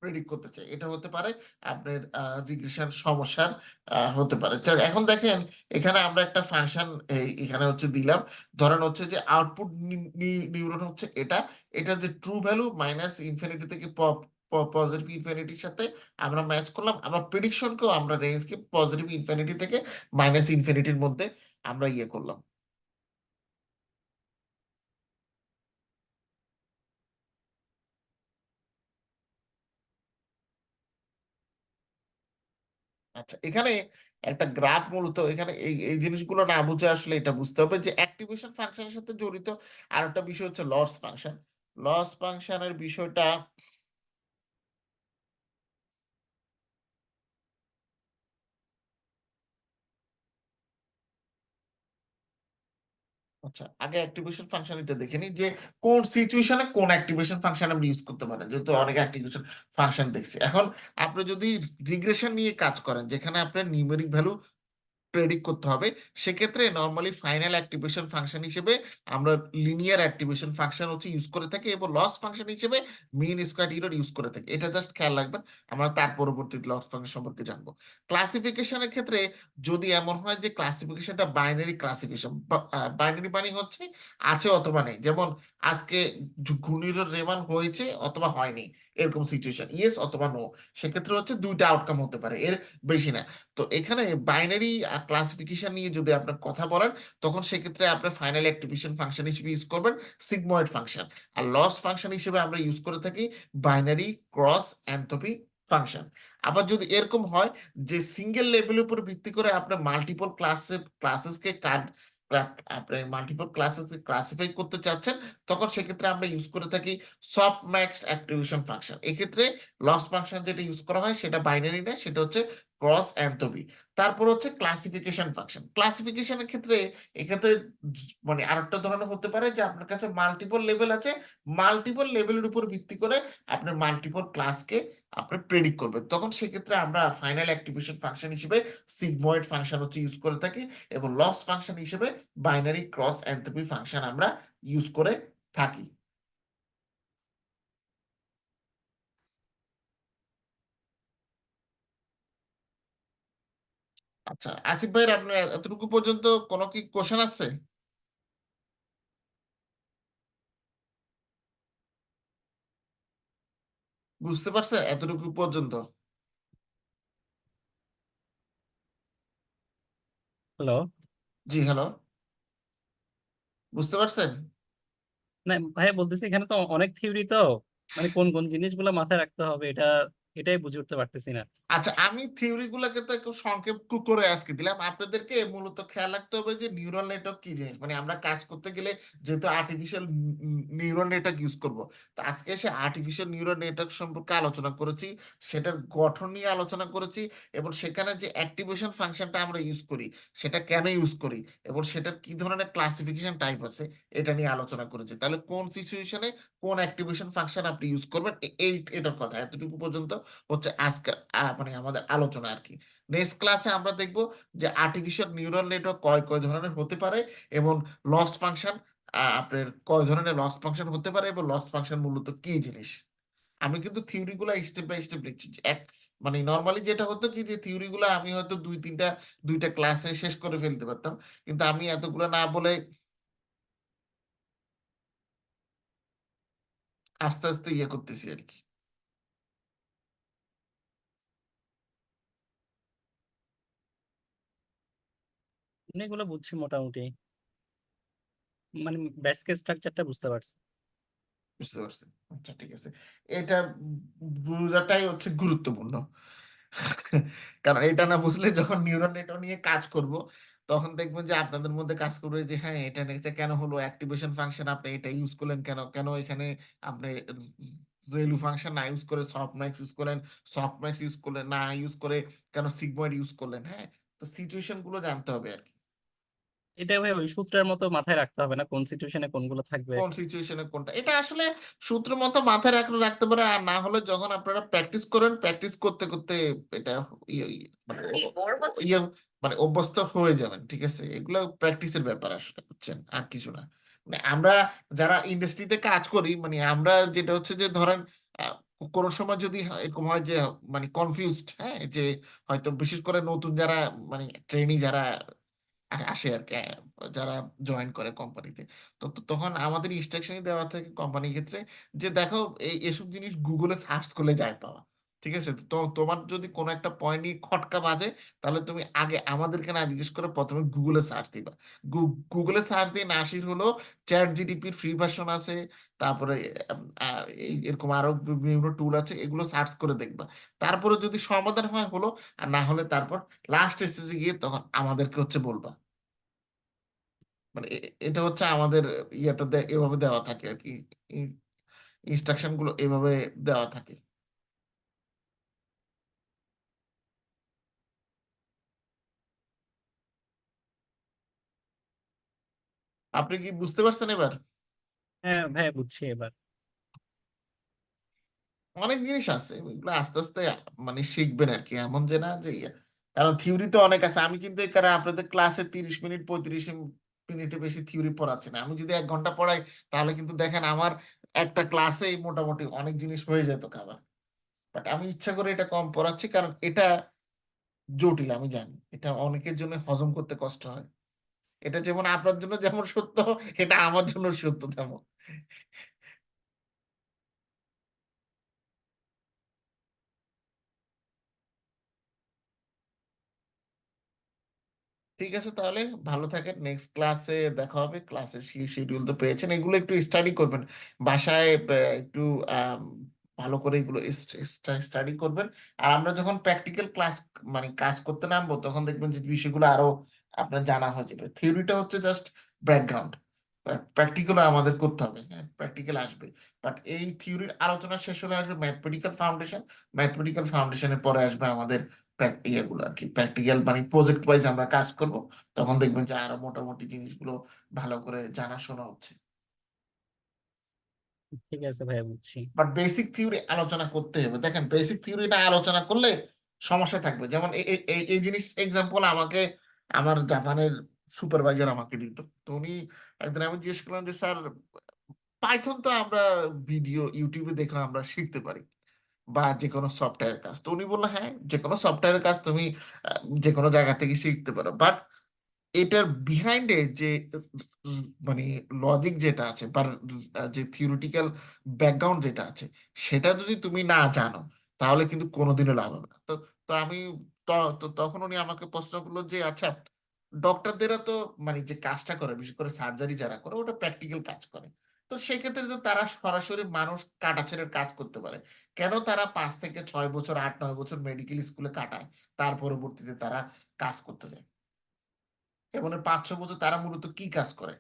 প্রেডিক্ট করতে চাই, এটা হতে পারে আপনার রিগ্রেশন সমস্যার হতে পারে। তো এখন দেখেন, এখানে আমরা একটা ফাংশন এখানে হচ্ছে দিলাম, ধরেন হচ্ছে যে আউটপুট নিউরন হচ্ছে এটা, এটা যে ট্রু ভ্যালু -ইনফিনিটি থেকে পজিটিভ ইনফিনিটির সাথে আমরা ম্যাচ করলাম, আবার প্রেডিকশনকেও আমরা রেঞ্জকে পজিটিভ ইনফিনিটি থেকে -ইনফিনিটির মধ্যে আমরা করলাম। আচ্ছা, এখানে একটা গ্রাফ মূলত, এখানে এই এই জিনিসগুলো না বুঝে আসলে এটা বুঝতে হবে যে অ্যাক্টিভেশন ফাংশনের সাথে জড়িত আর একটা বিষয় হচ্ছে লস ফাংশন। লস ফাংশনের বিষয়টা, আচ্ছা আগে অ্যাক্টিভেশন ফাংশন এটা দেখে নিই যে কোন সিচুয়েশনে কোন অ্যাক্টিভেশন ফাংশন আমরা ইউজ করতে পারি, যেহেতু অনেক অ্যাক্টিভেশন ফাংশন দেখছি। এখন আপনি যদি রিগ্রেশন নিয়ে কাজ করেন, যেখানে আপনার নিউমেরিক ভ্যালু প্রেডিক্ট করতে হবে, সেক্ষেত্রে নর্মালি ফাইনাল অ্যাক্টিভেশন ফাংশন হিসেবে আমরা লিনিয়ার অ্যাক্টিভেশন ফাংশন হচ্ছে ইউজ করে থাকি, এবং লস ফাংশন হিসেবে মিন স্কয়ার এরর ইউজ করে থাকি। এটা জাস্ট খেয়াল রাখবেন, আমরা তার পরবর্তী লস ফাংশন সম্পর্কে জানবো। ক্লাসিফিকেশনের ক্ষেত্রে যদি এমন হয় যে ক্লাসিফিকেশনটা বাইনারি ক্লাসিফিকেশন, বাইনারি মানে হচ্ছে আছে অথবা নেই, যেমন আজকে ঘূর্ণিঝড় রেমান হয়েছে অথবা হয়নি, এরকম সিচুয়েশন ইয়েস অথবা নো, সেক্ষেত্রে হচ্ছে দুইটা আউটকাম হতে পারে, এর বেশি না। তো এখানে বাইনারি ক্লাসিফিকেশন নিয়ে যদি আপনার কথা বলেন, তখন সেক্ষেত্রে আপনার ফাইনাল অ্যাক্টিভেশন ফাংশন হিসেবে ইউজ করবেন সিগময়েড ফাংশন। আর লস ফাংশন হিসেবে আমরা ইউজ করে থাকি বাইনারি ক্রস এনট্রপি ফাংশন। আবার যদি এরকম হয় যে সিঙ্গেল লেভেলের উপর ভিত্তি করে আপনার মাল্টিপল ক্লাসেসকে আপনি মাল্টিপল ক্লাসেসকে ক্লাসিফাই করতে চাচ্ছেন, তখন সেক্ষেত্রে আমরা ইউজ করে থাকি সফট ম্যাক্স অ্যাক্টিভেশন ফাংশন। এক্ষেত্রে লস ফাংশন যেটা ইউজ করা হয় সেটা বাইনারি না, সেটা হচ্ছে ক্রস এনট্রপি। তারপর হচ্ছে ক্লাসিফিকেশন ফাংশন। ক্লাসিফিকেশনের ক্ষেত্রে এক্ষেত্রে মানে আরেকটা ধরনের হতে পারে যে আপনার কাছে মাল্টিপল লেভেল আছে, মাল্টিপল লেভেলের উপর ভিত্তি করে আপনার মাল্টিপল ক্লাসকে আপনি প্রেডিক্ট করবেন। তখন সেক্ষেত্রে আমরা ফাইনাল অ্যাক্টিভেশন ফাংশন হিসেবে সিগময়েড ফাংশন হচ্ছে ইউজ করে থাকি, এবং লস ফাংশন হিসেবে বাইনারি ক্রস এনট্রপি ফাংশন আমরা ইউজ করে থাকি। আচ্ছা আসিফ ভাইয়ের, আপনার এতটুকু পর্যন্ত কোনো কি কোশ্চেন আছে? বুঝতে পারছেন এতটুকু পর্যন্ত? হ্যালো। জি হ্যালো, বুঝতে পারছেন? না ভাই, বলতেছি এখানে তো অনেক থিওরি, তো মানে কোন কোন জিনিসগুলো মাথায় রাখতে হবে এটাই বুঝে উঠতে পারতেছি না। আচ্ছা আমি থিওরি গুলাকে তো একটু সংক্ষেপ করে আজকে দিলাম। আপনাদেরকে মূলত খেয়াল রাখতে হবে যে নিউরাল নেটওয়ার্ক কি জিনিস, মানে আমরা কাজ করতে গেলে যেহেতু আর্টিফিশিয়াল নিউরাল নেটওয়ার্ক ইউজ করব, তো আজকে এসে আর্টিফিশিয়াল নিউরাল নেটওয়ার্ক সম্পর্কে আলোচনা করেছি, সেটার গঠন নিয়ে আলোচনা করেছি, এবং সেখানে যে অ্যাক্টিভেশন ফাংশনটা আমরা ইউজ করি সেটা কেন ইউজ করি, এবং সেটার কি ধরনের ক্লাসিফিকেশন টাইপ আছে এটা নিয়ে আলোচনা করেছি। তাহলে কোন সিচুয়েশনে কোন অ্যাক্টিভেশন ফাংশন আপনি ইউজ করবেন, এটার কথা এতটুকু পর্যন্ত হচ্ছে আজকে মানে আমাদের আলোচনা আর কি। নেক্সট ক্লাসে আমরা দেখব যে আর্টিফিশিয়াল নিউরাল নেটওয়ার্ক কয় কয় ধরনের হতে পারে, এবং লস ফাংশন আপনার কয় ধরনের লস ফাংশন হতে পারে, এবং লস ফাংশন মূলত কি জিনিস। আমি কিন্তু থিওরি গুলা স্টেপ বাই স্টেপ লিখছি, এক মানে নর্মালি যেটা হতো কি যে থিওরি গুলা আমি হয়তো দুইটা ক্লাসে শেষ করে ফেলতে পারতাম, কিন্তু আমি এতগুলো না বলে আস্তে আস্তে ইয়ে করতেছি আর কি। মানে এগুলো বুঝছি মোটামুটি, মানে বেসিক স্ট্রাকচারটা বুঝতে পারছি। বুঝতে পারছি। আচ্ছা ঠিক আছে, এটা বোঝাটাই হচ্ছে গুরুত্বপূর্ণ। কারণ এটা না বুঝলে যখন নিউরাল নেটওয়ার্ক নিয়ে কাজ করব, তখন দেখবেন যে আপনাদের মধ্যে কাজ করবে যে হ্যাঁ এটা নিচে কেন হলো, অ্যাক্টিভেশন ফাংশন আপনি এটা ইউজ করলেন কেন, কেন এখানে আপনি রেলু ফাংশন না ইউজ করে সফটম্যাক্স ইউজ করলেন, সফটম্যাক্স ইউজ করলেন না ইউজ করে কেন সিগময়েড ইউজ করলেন। হ্যাঁ, তো সিচুয়েশন গুলো জানতে হবে আর কি। এটা ভাই ওই সূত্রের মতো মাথায় রাখতে হবে না কোন সিচুয়েশনে কোনগুলো থাকবে? কোন সিচুয়েশনে কোনটা, এটা আসলে সূত্র মতো মাথায় রাখতে পারে, আর না হলে যখন আপনারা প্র্যাকটিস করেন, প্র্যাকটিস করতে করতে এটা মানে ইয়ে মানে অভ্যস্ত হয়ে যাবেন। ঠিক আছে, এগুলো প্র্যাকটিসের ব্যাপার আসলে, বুঝছেন, আর কিছু না। মানে আমরা যারা ইন্ডাস্ট্রিতে কাজ করি, মানে আমরা যেটা হচ্ছে যে ধরেন আহ, কোনো সময় যদি এরকম হয় যে মানে কনফিউজড, হ্যাঁ, যে হয়তো বিশেষ করে নতুন যারা মানে ট্রেনি যারা আসে আর কি, যারা জয়েন করে কোম্পানিতে, তো তখন আমাদের ইনস্ট্রাকশনই দেওয়া থাকে কোম্পানির ক্ষেত্রে যে দেখো এই এসব জিনিস গুগলে সার্চ করলে যায় পাওয়া। ঠিক আছে, তো তোমার যদি কোনো একটা পয়েন্ট নিয়ে খটকা বাজে, তাহলে তুমি আগে আমাদেরকে না জিজ্ঞেস করে প্রথমে গুগলে সার্চ দিবা। গুগলে সার্চ দিয়ে নাসির হলো চ্যাট জিডিপির ফ্রি ভার্সন আছে, তারপরে এরকম আরো বিভিন্ন টুল আছে, এগুলো সার্চ করে দেখবা। তারপরে যদি সমাধান হয় হলো, আর না হলে তারপর লাস্ট স্টেজে গিয়ে তখন আমাদেরকে হচ্ছে বলবা। মানে এটা হচ্ছে আমাদের ইয়েটা এভাবে দেওয়া থাকে আর কি, ইনস্ট্রাকশন গুলো এভাবে দেওয়া থাকে। আপনি কি বুঝতে পারছেন এবার? হ্যাঁ ভাই, বুঝছি এবার। অনেক জিনিস আছে, এগুলো আস্তে আস্তে মানে শিখবেন আর কি, এমন যে না যে কারণ থিওরিতে অনেক আছে। আমি কিন্তু এই কারণে আপনাদের ক্লাসে 30 মিনিট 35 মিনিটের বেশি থিওরি পড়াচ্ছি না। আমি যদি 1 ঘন্টা পড়াই, তাহলে কিন্তু দেখেন আমার একটা ক্লাসেই মোটামুটি অনেক জিনিস হয়ে যেত খাবার। বাট আমি ইচ্ছা করে এটা কম পড়াচ্ছি, কারণ এটা জটিল, আমি জানি এটা অনেকের জন্য হজম করতে কষ্ট হয়। এটা যেমন আপনার জন্য যেমন সত্য, এটা আমার জন্য সত্য তেমন। ঠিক আছে তাহলে, ভালো থাকেন, নেক্সট ক্লাসে দেখা হবে। ক্লাসের শিডিউল তো পেয়েছেন, এগুলো একটু স্টাডি করবেন বাসায়, একটু আম, ভালো করে এগুলো স্টাডি করবেন। আর আমরা যখন প্র্যাকটিক্যাল ক্লাস মানে কাজ করতে নামবো, তখন দেখবেন যে বিষয়গুলো আরো আপনার জানা হয়ে যাবে। থিওরিটা হচ্ছে জাস্ট ব্যাকগ্রাউন্ড, প্র্যাকটিক্যালও আমাদের করতে হবে, হ্যাঁ প্র্যাকটিক্যাল আসবে। বাট এই থিওরির আলোচনা শেষ হলে আসবে ম্যাথমেটিক্যাল ফাউন্ডেশন, ম্যাথমেটিক্যাল ফাউন্ডেশনের পরে আসবে আমাদের ইয়েগুলো আর কি, প্র্যাকটিক্যাল মানে প্রজেক্ট ওয়াইজ আমরা কাজ করব, তখন দেখবেন যে আরো মোটামুটি জিনিসগুলো ভালো করে জানাশোনা হচ্ছে। ঠিক আছে ভাইয়া, বুঝছি। বাট বেসিক থিওরি আলোচনা করতে হবে। দেখেন বেসিক থিওরিটা আলোচনা করলে সমস্যা থাকবে। যেমন এই জিনিস এক্সাম্পল আমাকে আমার জাপানের সুপারভাইজার আমাকে দিত। তো উনি একদিন, আমি জিজ্ঞেস করলাম যে স্যার, পাইথন তো আমরা ভিডিও ইউটিউবে দেখে আমরা শিখতে পারি, বা যে কোনো সফটওয়্যার কাজ। তো উনি বললো হ্যাঁ, যে কোনো সফটওয়্যারের কাজ তুমি যে কোনো জায়গা থেকে শিখতে পারো, বাট এটার বিহাইন্ডে যে মানে লজিক যেটা আছে বা যে থিওরিটিক্যাল ব্যাকগ্রাউন্ড যেটা আছে, সেটা যদি তুমি না জানো তাহলে কিন্তু কোনোদিনও লাভ হবে না। তো তো আমি তখন উনি আমাকে প্রশ্ন করলো যে আচ্ছা, ডক্টরদেরও তো মানে যে কাজটা করে, বিশেষ করে সার্জারি যারা করে, ওটা প্র্যাকটিক্যাল কাজ করে। তো সেক্ষেত্রে তো তারা সরাসরি মানুষ কাটাছেড়ের কাজ করতে পারে, কেন তারা 5 থেকে 6 বছর 8 9 বছর মেডিকেল স্কুলে কাটায়, তার পরবর্তীতে তারা কাজ করতে যায়? এবং 5 6 বছর তারা মূলত কি কাজ করে?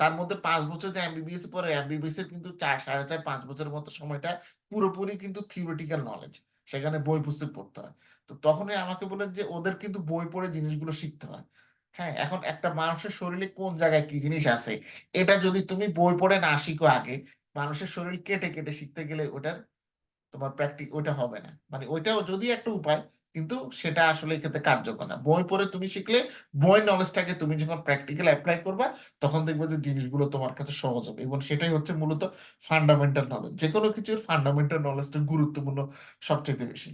তার মধ্যে 5 বছর যে এমবিবিএস পড়ে, এমবিবিএস এর কিন্তু 4 সাড়ে 4 5 বছরের মতো সময়টা পুরোপুরি কিন্তু থিওরিটিক্যাল নলেজ, সেখানে বই পুস্তক পড়তে হয়। তো তখনই আমাকে বলেন যে ওদের কিন্তু বই পড়ে জিনিসগুলো শিখতে হয়। হ্যাঁ, এখন একটা মানুষের শরীরে কোন জায়গায় কি জিনিস আছে, এটা যদি তুমি বই পড়ে না শিখো আগে, মানুষের শরীর কেটে কেটে শিখতে গেলে ওটার তোমার ওটা হবে না। মানে ওইটাও যদি একটা উপায়, কিন্তু সেটা আসলে এক্ষেত্রে কার্যকর না। বই পড়ে তুমি শিখলে, বই নলেজটাকে তুমি যখন প্র্যাকটিক্যাল অ্যাপ্লাই করবা, তখন দেখবে যে জিনিসগুলো তোমার কাছে সহজ হবে। এবং সেটাই হচ্ছে মূলত ফান্ডামেন্টাল নলেজ। যে কোনো কিছুর ফান্ডামেন্টাল নলেজটা গুরুত্বপূর্ণ সবচেয়ে বেশি।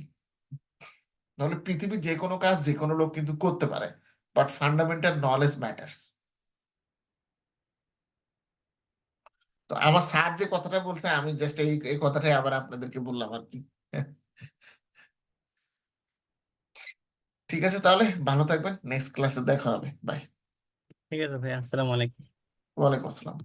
নাহলে পৃথিবীর যে কোনো কাজ যে কোনো লোক কিন্তু করতে পারে, বাট ফান্ডামেন্টাল নলেজ ম্যাটার্স। তো আমার স্যার যে কথাটা বলছে, আমি জাস্ট এই কথাটাই আবার আপনাদেরকে বললাম আর কি। ঠিক আছে, তাহলে ভালো থাকবেন, নেক্সট ক্লাসে দেখা হবে, বাই। ঠিক আছে ভাইয়া, আসসালামু আলাইকুম। ওয়ালাইকুম আসসালাম।